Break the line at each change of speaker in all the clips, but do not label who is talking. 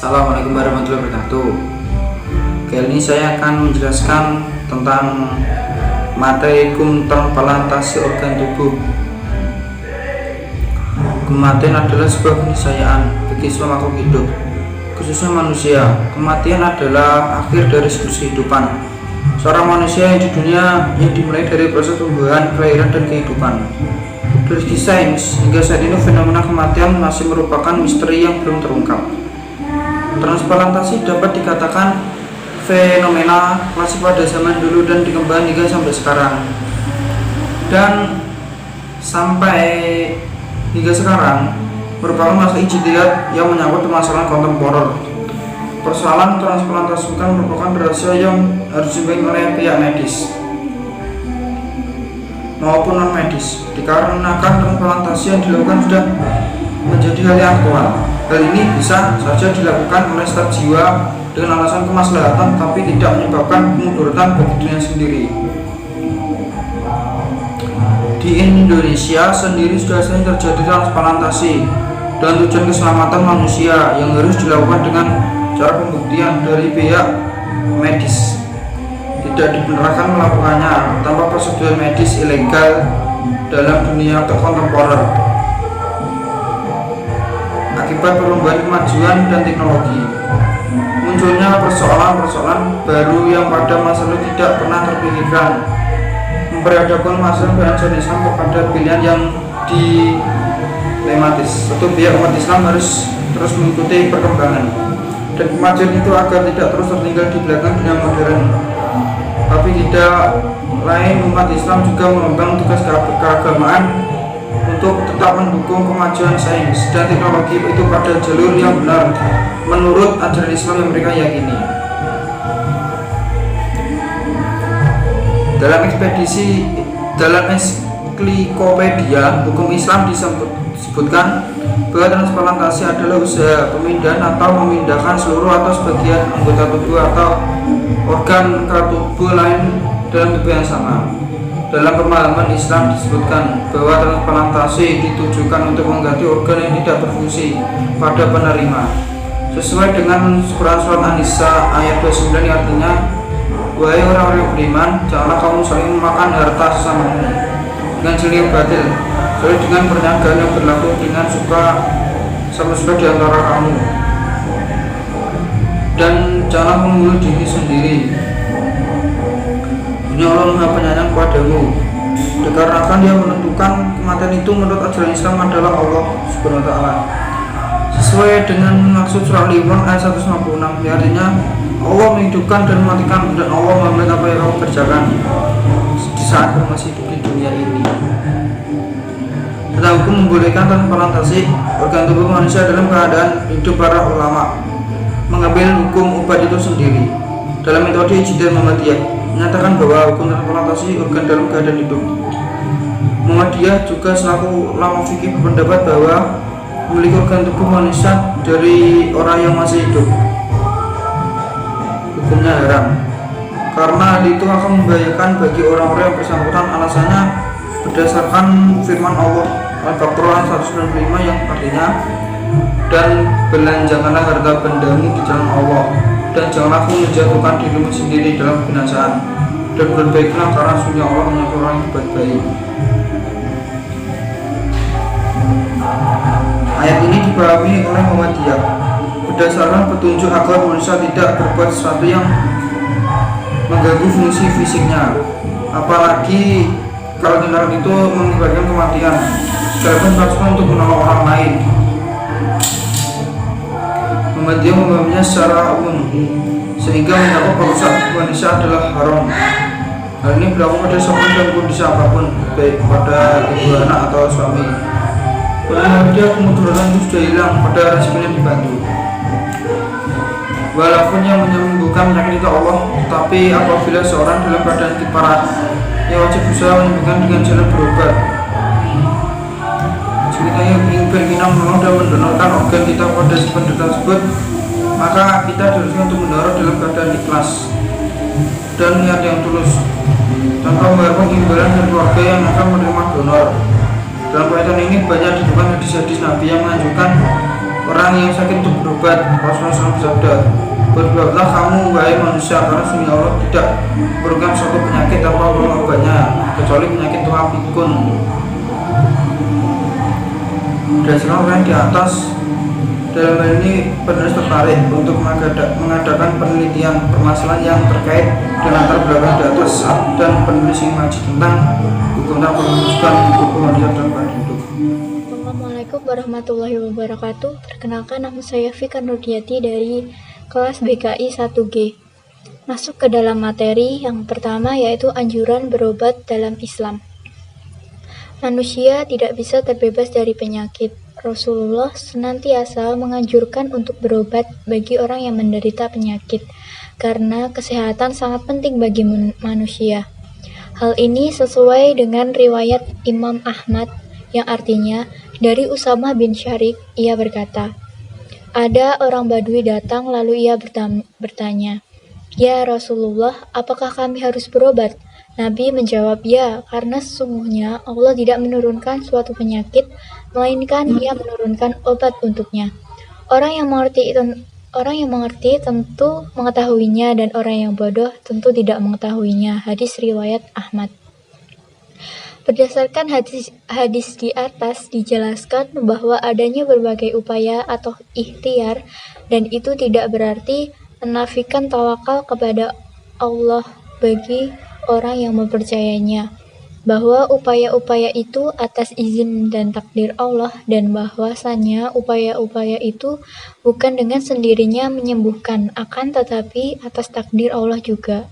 Assalamualaikum warahmatullahi wabarakatuh. Kali ini saya akan menjelaskan tentang materi hukum transplantasi organ tubuh. Kematian adalah sebuah keniscayaan bagi semua makhluk hidup, khususnya manusia. Kematian adalah akhir dari siklus kehidupan seorang manusia yang di dunia, yang dimulai dari proses pembuahan, kelahiran, dan kehidupan. Dari segi sains, hingga saat ini fenomena kematian masih merupakan misteri yang belum terungkap. Transplantasi dapat dikatakan fenomena klasik pada zaman dulu dan dikembangkan hingga sampai sekarang. Dan sampai hingga sekarang merupakan masalah ijtihad yang menyangkut permasalahan kontemporer. Persoalan transplantasi bukan merupakan rahasia yang harus dipegang oleh pihak medis maupun non medis, dikarenakan transplantasi yang dilakukan sudah menjadi hal yang aktual. Hal ini bisa saja dilakukan oleh staf jiwa dengan alasan kemaslahatan, tapi tidak menyebabkan kemudaratan bagi dunia sendiri. Di Indonesia sendiri sudah sering terjadi transplantasi dengan tujuan keselamatan manusia yang harus dilakukan dengan cara pembuktian dari pihak medis. Tidak dibenarkan melakukannya tanpa prosedur medis ilegal dalam dunia kontemporer. Akibat perkembangan kemajuan dan teknologi, munculnya persoalan-persoalan baru yang pada masa lalu tidak pernah terpikirkan, memperhadapkan masalah bangsa Islam kepada pilihan yang dilematis. Satu pihak umat Islam harus terus mengikuti perkembangan dan kemajuan itu agar tidak terus tertinggal di belakang dunia modern. Tapi tidak lain, umat Islam juga mengembangkan tugas keagamaan untuk tetap mendukung kemajuan sains dan teknologi itu pada jalur yang benar menurut ajaran Islam yang mereka yakini. Dalam ensiklopedia hukum Islam disebutkan bahwa transplantasi adalah usaha pemindahan atau memindahkan seluruh atau sebagian anggota tubuh atau organ ke tubuh lain dalam tubuh yang sama. Dalam pemahaman Islam disebutkan bahwa transplantasi ditujukan untuk mengganti organ yang tidak berfungsi pada penerima, sesuai dengan surat An-Nisa ayat 29 yang artinya, wahai orang-orang yang beriman, janganlah kamu saling memakan harta sesamamu dengan cara yang batil, kecuali dengan perniagaan yang berlaku dengan sama suka di antara kamu, dan janganlah membunuh diri sendiri. Dunia Allah Maha Penyayang padamu, dikarenakan Dia menentukan kematian itu menurut ajaran Islam adalah Allah Subhanahu wa Ta'ala, sesuai dengan maksud surah Al-Imran ayat 156, yang artinya Allah menghidupkan dan mematikan, dan Allah melihat apa yang kamu kerjakan di saat kamu masih hidup di dunia ini. Tentang hukum membolehkan transplantasi organ tubuh manusia dalam keadaan hidup, para ulama mengambil hukum obat itu sendiri. Dalam metode ijtihad Muhammadiyah menyatakan bahwa hukum transplantasi organ dalam keadaan hidup. Muhammadiyah juga selaku ulama fikih berpendapat bahwa memiliki organ tubuh manusia dari orang yang masih hidup hukumnya haram, karena hal itu akan membahayakan bagi orang-orang yang bersangkutan. Alasannya berdasarkan firman Allah Al-Baqarah 195 yang artinya, dan belanjakanlah harta bendamu di jalan Allah, dan janganlah kamu menjatuhkan dirimu sendiri dalam kebinasaan, dan berbaiklah karena sungguh Allah menyukai orang yang berbuat baik. Ayat ini dipahami oleh Muhammadiyah berdasarkan petunjuk agar manusia tidak berbuat sesuatu yang mengganggu fungsi fisiknya, apalagi kalau tindakan itu mengakibatkan kematian, sekalipun maksudnya untuk menolong orang lain. Muhammadiyah memahaminya secara umum sehingga mencakup merusak manusia adalah haram. Hal ini berlaku pada siapapun dan kondisi apapun, baik pada ibu, anak, atau suami. Muhammadiyah kemudaratan itu sudah hilang pada resikonya dibantu. Walaupun yang menyembuhkan penyakit itu Allah, tapi apabila seorang dalam keadaan kiparat, ia wajib berusaha menyembuhkan dengan jalan berobat. Jika ingin berkeinginan menolong dan mendonorkan organ kita pada si penderita tersebut, maka kita diharuskan untuk mendonor dalam keadaan ikhlas dan niat yang tulus, tanpa mengharapkan imbalan dari keluarga yang akan menerima donor. Dalam kaitan ini banyak ditemukan hadis-hadis Nabi yang menganjurkan orang yang sakit untuk berobat. Rasulullah SAW bersabda, berdoalah kamu wahai manusia, karena sungguh Allah tidak memberikan suatu penyakit tanpa Allah obatnya, kecuali penyakit tua pikun. Berdasarkan orang di atas, dalam hal ini penulis tertarik untuk mengadakan penelitian permasalahan yang terkait dengan latar belakang di atas dan penulis yang mengaji tentang hukum tentang memutuskan hukum wanita dan hidup.
Assalamualaikum warahmatullahi wabarakatuh. Perkenalkan, nama saya Fika Nurdiati dari kelas BKI 1G. Masuk ke dalam materi yang pertama, yaitu anjuran berobat dalam Islam. Manusia tidak bisa terbebas dari penyakit. Rasulullah senantiasa menganjurkan untuk berobat bagi orang yang menderita penyakit, karena kesehatan sangat penting bagi manusia. Hal ini sesuai dengan riwayat Imam Ahmad, yang artinya, dari Usamah bin Syarif, ia berkata, ada orang Badui datang lalu ia bertanya, "Ya Rasulullah, apakah kami harus berobat?" Nabi menjawab, "Ya, karena sesungguhnya Allah tidak menurunkan suatu penyakit, melainkan Ia menurunkan obat untuknya. Orang yang mengerti tentu mengetahuinya, dan orang yang bodoh tentu tidak mengetahuinya." Hadis riwayat Ahmad. Berdasarkan hadis di atas dijelaskan bahwa adanya berbagai upaya atau ikhtiar, dan itu tidak berarti menafikan tawakal kepada Allah bagi orang yang mempercayainya, bahwa upaya-upaya itu atas izin dan takdir Allah, dan bahwasanya upaya-upaya itu bukan dengan sendirinya menyembuhkan, akan tetapi atas takdir Allah juga.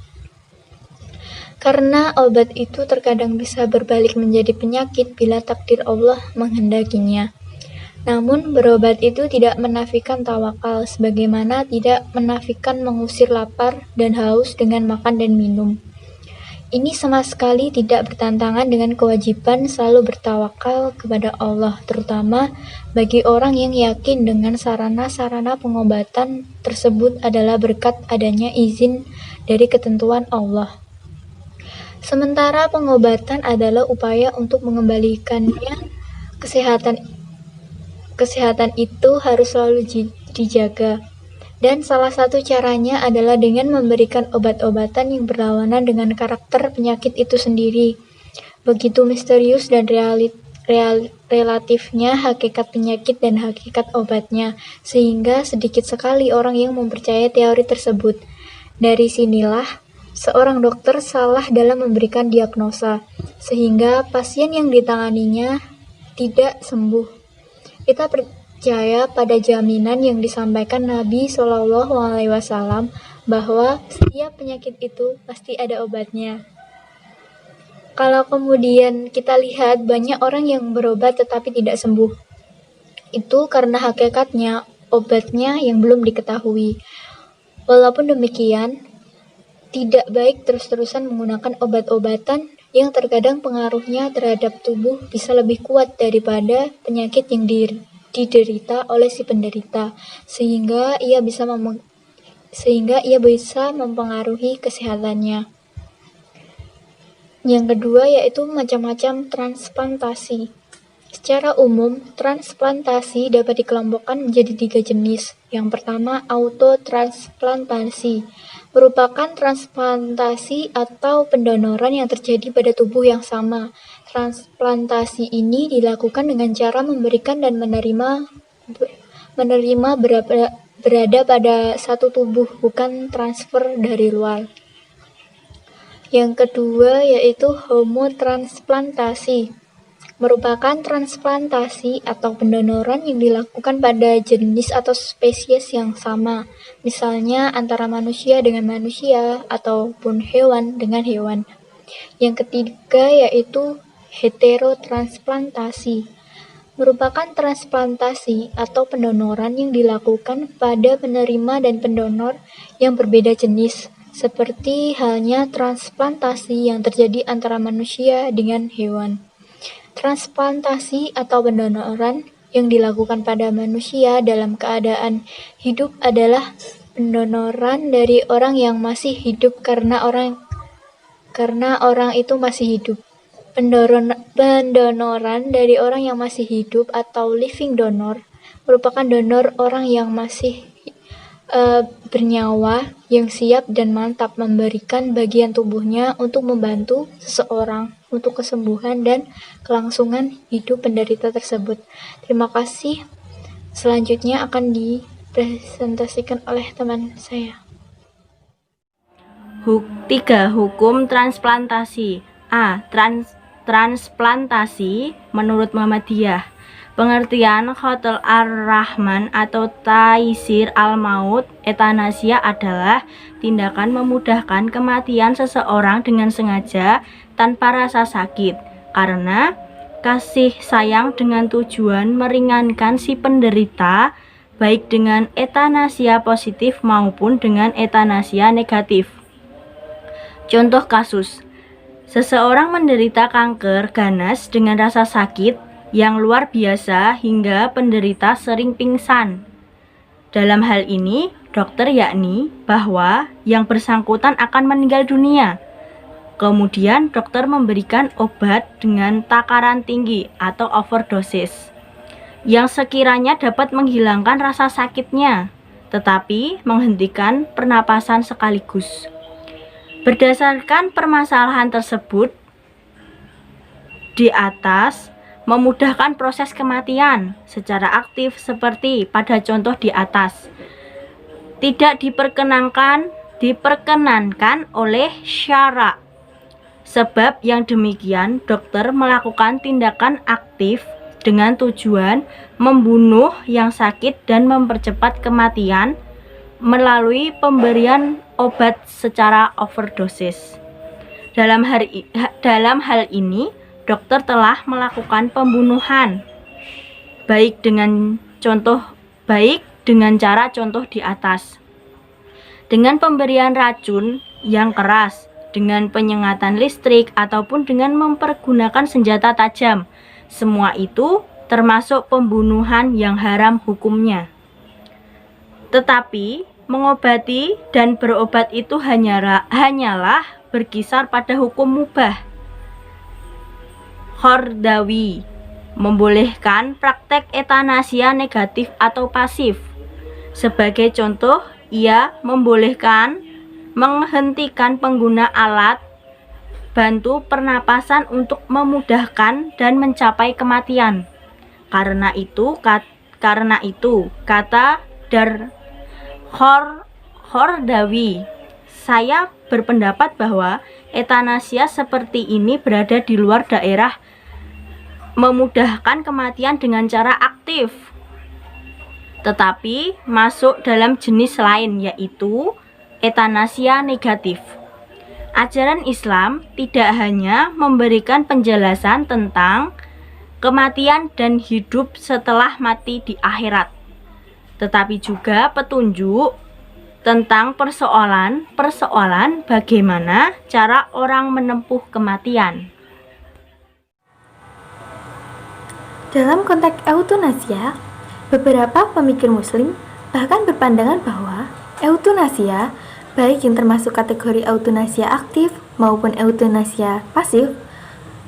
Karena obat itu terkadang bisa berbalik menjadi penyakit bila takdir Allah menghendakinya. Namun berobat itu tidak menafikan tawakal, sebagaimana tidak menafikan mengusir lapar dan haus dengan makan dan minum. Ini sama sekali tidak bertentangan dengan kewajiban selalu bertawakal kepada Allah, terutama bagi orang yang yakin dengan sarana-sarana pengobatan tersebut adalah berkat adanya izin dari ketentuan Allah. Sementara pengobatan adalah upaya untuk mengembalikannya, kesehatan itu harus selalu dijaga. Dan salah satu caranya adalah dengan memberikan obat-obatan yang berlawanan dengan karakter penyakit itu sendiri. Begitu misterius dan relatifnya hakikat penyakit dan hakikat obatnya, sehingga sedikit sekali orang yang mempercayai teori tersebut. Dari sinilah seorang dokter salah dalam memberikan diagnosa, sehingga pasien yang ditanganinya tidak sembuh. Kita percaya pada jaminan yang disampaikan Nabi SAW bahwa setiap penyakit itu pasti ada obatnya. Kalau kemudian kita lihat banyak orang yang berobat tetapi tidak sembuh, itu karena hakikatnya obatnya yang belum diketahui. Walaupun demikian, tidak baik terus-terusan menggunakan obat-obatan yang terkadang pengaruhnya terhadap tubuh bisa lebih kuat daripada penyakit yang diderita oleh si penderita, sehingga ia bisa mempengaruhi kesehatannya. Yang kedua yaitu macam-macam transplantasi. Secara umum, transplantasi dapat dikelompokkan menjadi 3 jenis. Yang pertama, autotransplantasi, merupakan transplantasi atau pendonoran yang terjadi pada tubuh yang sama. Transplantasi ini dilakukan dengan cara memberikan dan menerima berada pada satu tubuh, bukan transfer dari luar. Yang kedua yaitu homotransplantasi, merupakan transplantasi atau pendonoran yang dilakukan pada jenis atau spesies yang sama, misalnya antara manusia dengan manusia ataupun hewan dengan hewan. Yang ketiga yaitu heterotransplantasi, merupakan transplantasi atau pendonoran yang dilakukan pada penerima dan pendonor yang berbeda jenis, seperti halnya transplantasi yang terjadi antara manusia dengan hewan. Transplantasi atau pendonoran yang dilakukan pada manusia dalam keadaan hidup adalah pendonoran dari orang yang masih hidup karena orang itu masih hidup. Pendonoran dari orang yang masih hidup atau living donor merupakan donor orang yang masih bernyawa, yang siap dan mantap memberikan bagian tubuhnya untuk membantu seseorang untuk kesembuhan dan kelangsungan hidup penderita tersebut. Terima kasih. Selanjutnya akan dipresentasikan oleh teman saya.
3. Hukum transplantasi. A. Transplantasi menurut Muhammadiyah. Pengertian Khotul ar-Rahman atau Taisir al-Maut, etanasia adalah tindakan memudahkan kematian seseorang dengan sengaja tanpa rasa sakit, karena kasih sayang dengan tujuan meringankan si penderita, baik dengan etanasia positif maupun dengan etanasia negatif. Contoh kasus: seseorang menderita kanker ganas dengan rasa sakit yang luar biasa hingga penderita sering pingsan. Dalam hal ini, dokter yakni bahwa yang bersangkutan akan meninggal dunia. Kemudian dokter memberikan obat dengan takaran tinggi atau overdosis yang sekiranya dapat menghilangkan rasa sakitnya, tetapi menghentikan pernapasan sekaligus. Berdasarkan permasalahan tersebut di atas, memudahkan proses kematian secara aktif seperti pada contoh di atas, tidak diperkenankan oleh syara. Sebab yang demikian, dokter melakukan tindakan aktif dengan tujuan membunuh yang sakit dan mempercepat kematian melalui pemberian obat secara overdosis. Dalam hal ini, dokter telah melakukan pembunuhan baik dengan cara contoh di atas, dengan pemberian racun yang keras, dengan penyengatan listrik, ataupun dengan mempergunakan senjata tajam. Semua itu termasuk pembunuhan yang haram hukumnya. Tetapi mengobati dan berobat itu hanyalah berkisar pada hukum mubah. Qardawi membolehkan praktek etanasia negatif atau pasif. Sebagai contoh, ia membolehkan menghentikan pengguna alat bantu pernapasan untuk memudahkan dan mencapai kematian. Karena itu kata Qardawi, saya berpendapat bahwa etanasia seperti ini berada di luar daerah memudahkan kematian dengan cara aktif, tetapi masuk dalam jenis lain, yaitu etanasia negatif. Ajaran Islam tidak hanya memberikan penjelasan tentang kematian dan hidup setelah mati di akhirat, tetapi juga petunjuk tentang persoalan bagaimana cara orang menempuh kematian.
Dalam konteks euthanasia, beberapa pemikir muslim bahkan berpandangan bahwa euthanasia, baik yang termasuk kategori euthanasia aktif maupun euthanasia pasif,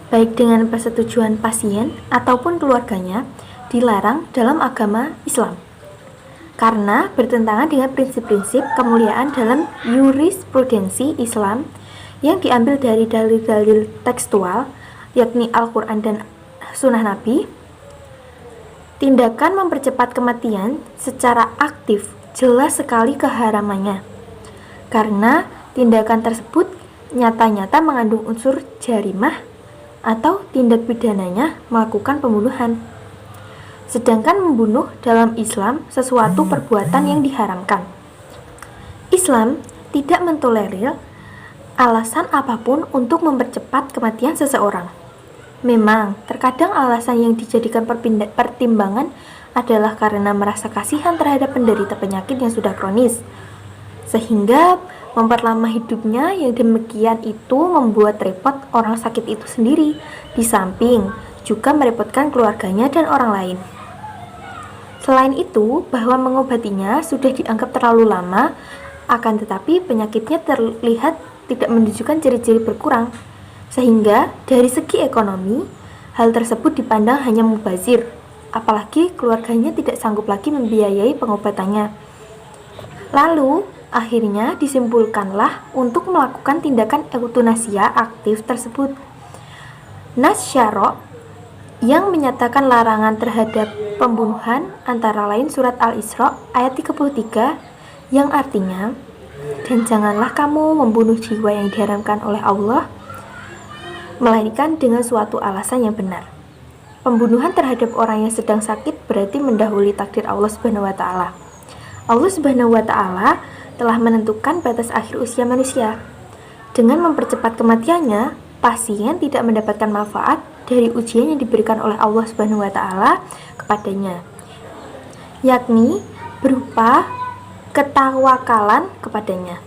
baik dengan persetujuan pasien ataupun keluarganya, dilarang dalam agama Islam, karena bertentangan dengan prinsip-prinsip kemuliaan dalam jurisprudensi Islam yang diambil dari dalil-dalil tekstual, yakni Al-Quran dan Sunnah Nabi. Tindakan mempercepat kematian secara aktif jelas sekali keharamannya, karena tindakan tersebut nyata-nyata mengandung unsur jarimah atau tindak pidananya melakukan pembunuhan. Sedangkan membunuh dalam Islam sesuatu perbuatan yang diharamkan. Islam tidak mentolerir alasan apapun untuk mempercepat kematian seseorang. Memang, terkadang alasan yang dijadikan pertimbangan adalah karena merasa kasihan terhadap penderita penyakit yang sudah kronis, sehingga memperlama hidupnya. Yang demikian itu membuat repot orang sakit itu sendiri, di samping juga merepotkan keluarganya dan orang lain. Selain itu, bahwa mengobatinya sudah dianggap terlalu lama, akan tetapi penyakitnya terlihat tidak menunjukkan ciri-ciri berkurang, sehingga dari segi ekonomi, hal tersebut dipandang hanya mubazir apalagi keluarganya tidak sanggup lagi membiayai pengobatannya. Lalu, akhirnya disimpulkanlah untuk melakukan tindakan euthanasia aktif tersebut. Nas Syara' yang menyatakan larangan terhadap pembunuhan antara lain surat Al-Isra ayat 33 yang artinya, dan janganlah kamu membunuh jiwa yang diharamkan oleh Allah, melainkan dengan suatu alasan yang benar. Pembunuhan terhadap orang yang sedang sakit berarti mendahului takdir Allah Subhanahu wa taala. Allah Subhanahu wa taala telah menentukan batas akhir usia manusia. Dengan mempercepat kematiannya, pasien tidak mendapatkan manfaat dari ujian yang diberikan oleh Allah Subhanahu wa taala kepadanya, yakni berupa ketawakalan kepadanya.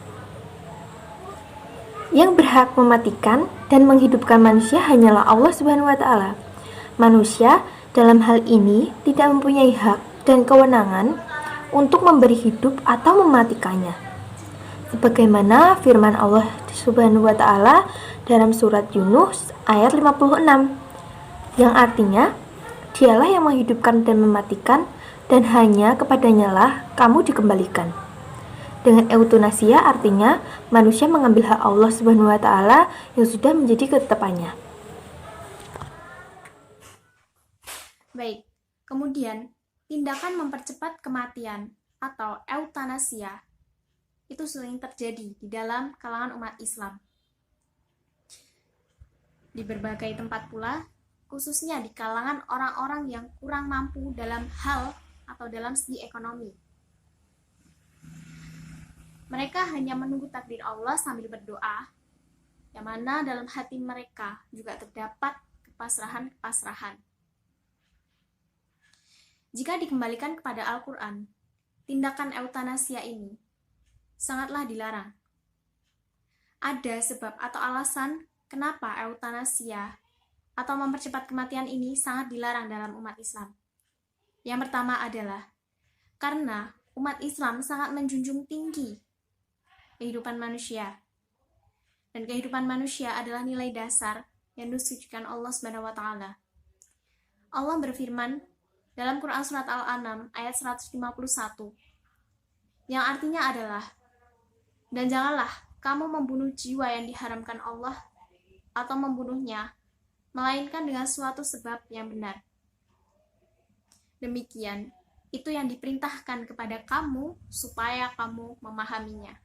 Yang berhak mematikan dan menghidupkan manusia hanyalah Allah Subhanahu wa taala. Manusia dalam hal ini tidak mempunyai hak dan kewenangan untuk memberi hidup atau mematikannya. Sebagaimana firman Allah Subhanahu wa taala dalam surat Yunus ayat 56 yang artinya, dialah yang menghidupkan dan mematikan, dan hanya kepadanya lah kamu dikembalikan. Dengan euthanasia artinya manusia mengambil hak Allah Subhanahu wa taala yang sudah menjadi ketetapannya.
Baik, kemudian tindakan mempercepat kematian atau euthanasia itu sering terjadi di dalam kalangan umat Islam. Di berbagai tempat pula, khususnya di kalangan orang-orang yang kurang mampu dalam hal atau dalam segi ekonomi. Mereka hanya menunggu takdir Allah sambil berdoa, yang mana dalam hati mereka juga terdapat kepasrahan-kepasrahan. Jika dikembalikan kepada Al-Quran, tindakan euthanasia ini sangatlah dilarang. Ada sebab atau alasan kenapa euthanasia atau mempercepat kematian ini sangat dilarang dalam umat Islam. Yang pertama adalah karena umat Islam sangat menjunjung tinggi kehidupan manusia. Dan kehidupan manusia adalah nilai dasar yang disucikan Allah Subhanahu wa taala. Allah berfirman dalam Quran surat Al-An'am ayat 151 yang artinya adalah, dan janganlah kamu membunuh jiwa yang diharamkan Allah atau membunuhnya, melainkan dengan suatu sebab yang benar. Demikian, itu yang diperintahkan kepada kamu supaya kamu memahaminya.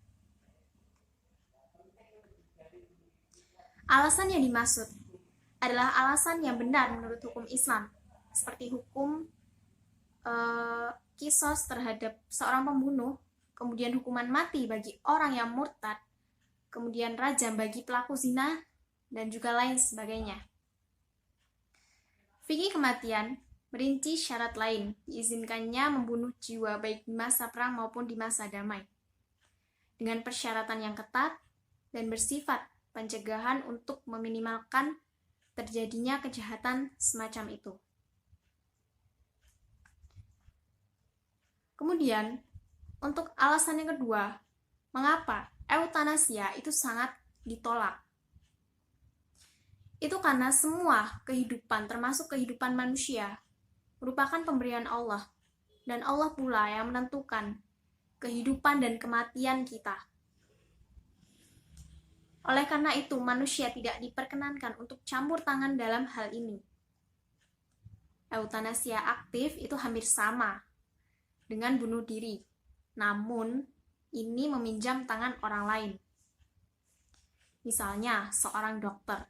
Alasan yang dimaksud adalah alasan yang benar menurut hukum Islam, seperti hukum kisos terhadap seorang pembunuh, kemudian hukuman mati bagi orang yang murtad, kemudian rajam bagi pelaku zina, dan juga lain sebagainya. Fikih kematian merinci syarat lain diizinkannya membunuh jiwa baik di masa perang maupun di masa damai, dengan persyaratan yang ketat dan bersifat pencegahan untuk meminimalkan terjadinya kejahatan semacam itu. Kemudian, untuk alasan yang kedua, mengapa euthanasia itu sangat ditolak? Itu karena semua kehidupan, termasuk kehidupan manusia, merupakan pemberian Allah, dan Allah pula yang menentukan kehidupan dan kematian kita. Oleh karena itu, manusia tidak diperkenankan untuk campur tangan dalam hal ini. Euthanasia aktif itu hampir sama dengan bunuh diri, namun ini meminjam tangan orang lain. Misalnya, seorang dokter.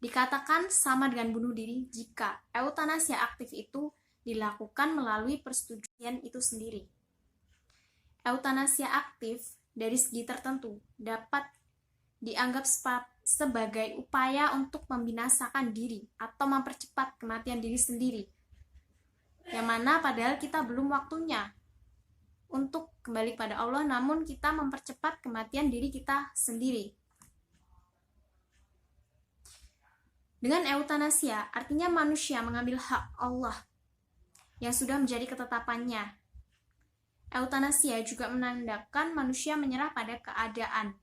Dikatakan sama dengan bunuh diri jika euthanasia aktif itu dilakukan melalui persetujuan itu sendiri. Euthanasia aktif dari segi tertentu dapat dianggap sebagai upaya untuk membinasakan diri atau mempercepat kematian diri sendiri, yang mana padahal kita belum waktunya untuk kembali kepada Allah, namun kita mempercepat kematian diri kita sendiri. Dengan euthanasia, artinya manusia mengambil hak Allah yang sudah menjadi ketetapannya. Euthanasia juga menandakan manusia menyerah pada keadaan.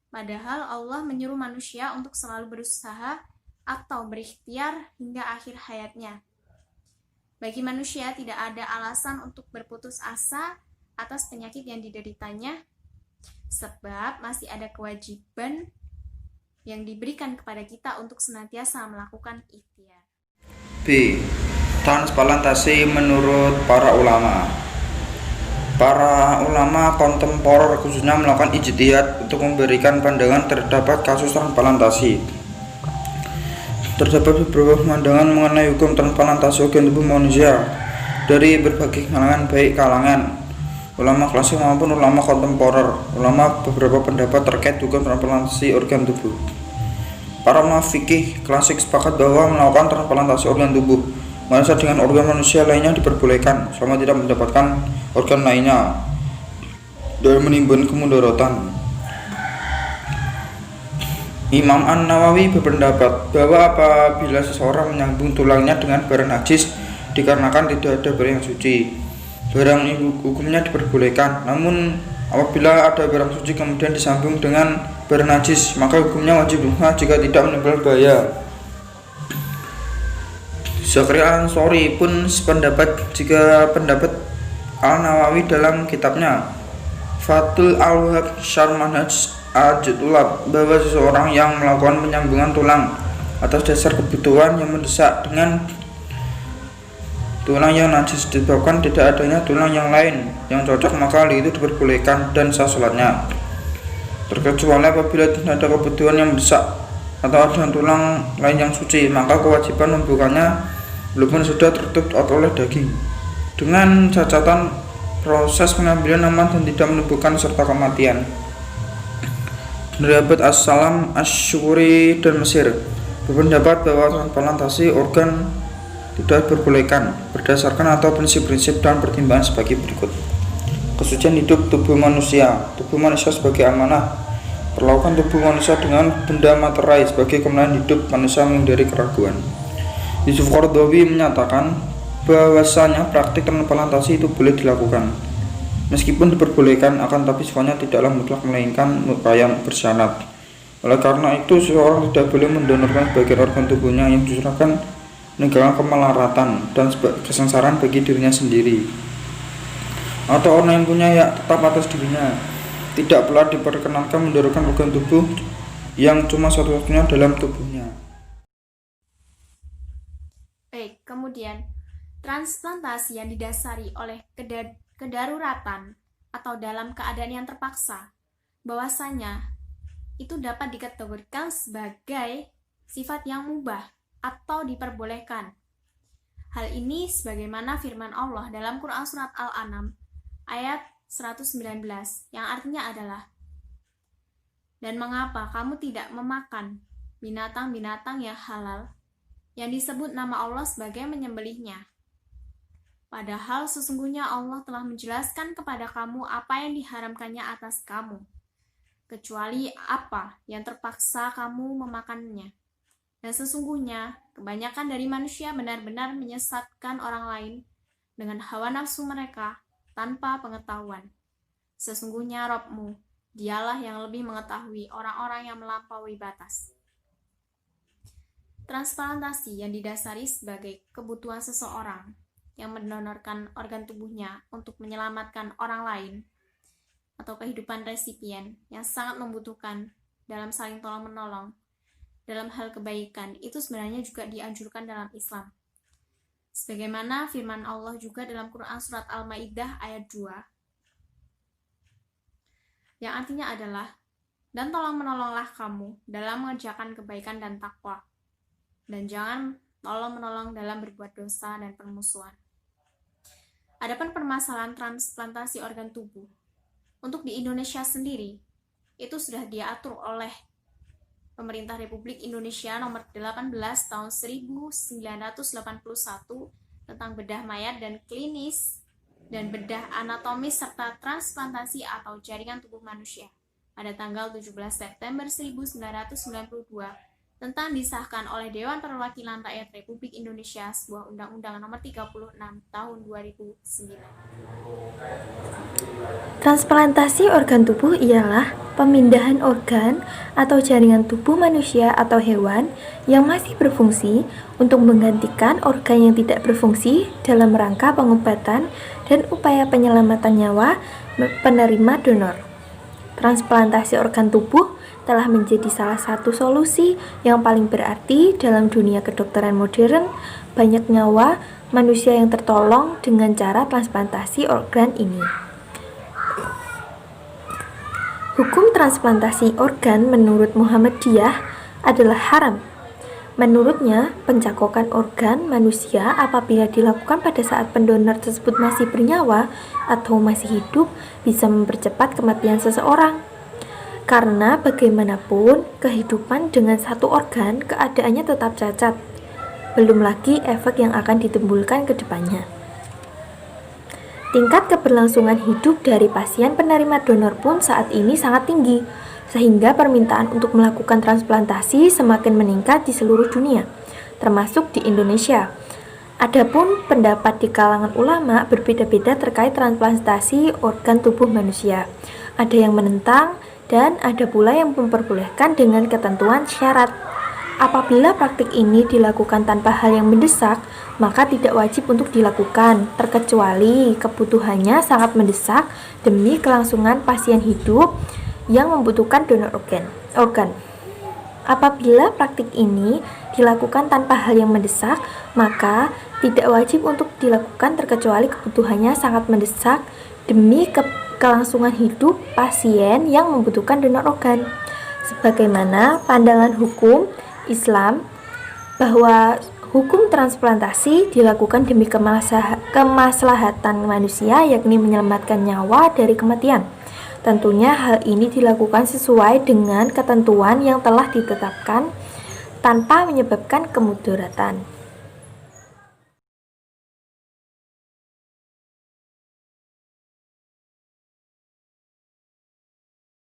Padahal Allah menyuruh manusia untuk selalu berusaha atau berikhtiar hingga akhir hayatnya. Bagi manusia tidak ada alasan untuk berputus asa atas penyakit yang dideritanya, sebab masih ada kewajiban yang diberikan kepada kita untuk senantiasa melakukan ikhtiar.
B. Transplantasi menurut para ulama. Para ulama kontemporer khususnya melakukan ijtihad untuk memberikan pandangan terhadap kasus transplantasi. Terdapat beberapa pandangan mengenai hukum transplantasi organ tubuh manusia dari berbagai kalangan, baik kalangan ulama klasik maupun ulama kontemporer. Ulama beberapa pendapat terkait hukum transplantasi organ tubuh. Para ulama fikih klasik sepakat bahwa melakukan transplantasi organ tubuh manusia dengan organ manusia lainnya diperbolehkan selama tidak mendapatkan organ lainnya dan menimbulkan kemudaratan. Imam An-Nawawi berpendapat bahwa apabila seseorang menyambung tulangnya dengan barang najis dikarenakan tidak ada barang yang suci, barang hukumnya diperbolehkan. Namun apabila ada barang suci kemudian disambung dengan barang najis, maka hukumnya wajib jika tidak menimbulkan bahaya. Zakaria Ansori pun sependapat jika pendapat Al-Nawawi dalam kitabnya Fathul Al-Wahhab Syarh Manhaj Al-Jutulab bahwa seseorang yang melakukan penyambungan tulang atas dasar kebutuhan yang mendesak dengan tulang yang najis disebabkan tidak adanya tulang yang lain yang cocok, maka hal itu diperbolehkan dan sah sholatnya, terkecuali apabila tidak ada kebutuhan yang mendesak atau ada tulang lain yang suci, maka kewajiban membukanya walaupun sudah tertutup oleh daging dengan catatan proses pengambilan aman dan tidak menimbulkan serta kematian. Pendapat As-Salam Asy-Syukuri dan Mesir berpendapat bahwa transplantasi organ tidak diperbolehkan berdasarkan atau prinsip-prinsip dan pertimbangan sebagai berikut. Kesucian hidup tubuh manusia. Tubuh manusia sebagai amanah. Perlakuan tubuh manusia dengan benda materai sebagai kemenangan hidup manusia menghindari keraguan. Yusuf Qaradawi menyatakan bahwasanya praktik transplantasi itu boleh dilakukan meskipun diperbolehkan, akan tapi sifatnya tidaklah mutlak melainkan yang bersyarat. Oleh karena itu seseorang tidak boleh mendonorkan sebagian organ tubuhnya yang justru akan meninggalkan kemelaratan dan kesengsaraan bagi dirinya sendiri atau orang yang punya hak tetap atas dirinya. Tidak pula diperkenankan mendonorkan organ tubuh yang cuma satu-satunya dalam tubuhnya.
Baik, kemudian transplantasi yang didasari oleh kedaruratan atau dalam keadaan yang terpaksa, bahwasanya itu dapat dikategorikan sebagai sifat yang mubah atau diperbolehkan. Hal ini sebagaimana firman Allah dalam Quran Surat Al-An'am ayat 119 yang artinya adalah, dan mengapa kamu tidak memakan binatang-binatang yang halal yang disebut nama Allah sebagai menyembelihnya? Padahal sesungguhnya Allah telah menjelaskan kepada kamu apa yang diharamkannya atas kamu, kecuali apa yang terpaksa kamu memakannya. Dan sesungguhnya kebanyakan dari manusia benar-benar menyesatkan orang lain dengan hawa nafsu mereka tanpa pengetahuan. Sesungguhnya Rabb-Mu, Dialah yang lebih mengetahui orang-orang yang melampaui batas. Transplantasi yang didasari sebagai kebutuhan seseorang yang mendonorkan organ tubuhnya untuk menyelamatkan orang lain atau kehidupan resipien yang sangat membutuhkan dalam saling tolong-menolong dalam hal kebaikan, itu sebenarnya juga dianjurkan dalam Islam. Sebagaimana firman Allah juga dalam Quran Surat Al-Ma'idah ayat 2 yang artinya adalah, dan tolong-menolonglah kamu dalam mengerjakan kebaikan dan takwa, dan jangan tolong-menolong dalam berbuat dosa dan permusuhan. Adapun permasalahan transplantasi organ tubuh, untuk di Indonesia sendiri, itu sudah diatur oleh Pemerintah Republik Indonesia nomor 18 tahun 1981 tentang bedah mayat dan klinis dan bedah anatomis serta transplantasi atau jaringan tubuh manusia pada tanggal 17 September 1992 tentang disahkan oleh Dewan Perwakilan Rakyat Republik Indonesia sebuah Undang-Undang Nomor 36 Tahun 2009.
Transplantasi organ tubuh ialah pemindahan organ atau jaringan tubuh manusia atau hewan yang masih berfungsi untuk menggantikan organ yang tidak berfungsi dalam rangka pengobatan dan upaya penyelamatan nyawa penerima donor. Transplantasi organ tubuh telah menjadi salah satu solusi yang paling berarti dalam dunia kedokteran modern. Banyak nyawa manusia yang tertolong dengan cara transplantasi organ ini. Hukum transplantasi organ menurut Muhammadiyah adalah haram. Menurutnya, pencakokan organ manusia apabila dilakukan pada saat pendonor tersebut masih bernyawa atau masih hidup bisa mempercepat kematian seseorang. Karena bagaimanapun, kehidupan dengan satu organ keadaannya tetap cacat. Belum lagi efek yang akan ditimbulkan ke depannya. Tingkat keberlangsungan hidup dari pasien penerima donor pun saat ini sangat tinggi, sehingga permintaan untuk melakukan transplantasi semakin meningkat di seluruh dunia, termasuk di Indonesia. Adapun pendapat di kalangan ulama berbeda-beda terkait transplantasi organ tubuh manusia. Ada yang menentang, dan ada pula yang memperbolehkan dengan ketentuan syarat. Apabila praktik ini dilakukan tanpa hal yang mendesak, maka tidak wajib untuk dilakukan, terkecuali kebutuhannya sangat mendesak demi kelangsungan pasien hidup yang membutuhkan donor organ. Apabila praktik ini dilakukan tanpa hal yang mendesak, maka tidak wajib untuk dilakukan terkecuali kebutuhannya sangat mendesak demi kelangsungan hidup pasien yang membutuhkan donor organ. Sebagaimana pandangan hukum Islam bahwa hukum transplantasi dilakukan demi kemaslahatan manusia, yakni menyelamatkan nyawa dari kematian. Tentunya hal ini dilakukan sesuai dengan ketentuan yang telah ditetapkan tanpa menyebabkan kemudaratan.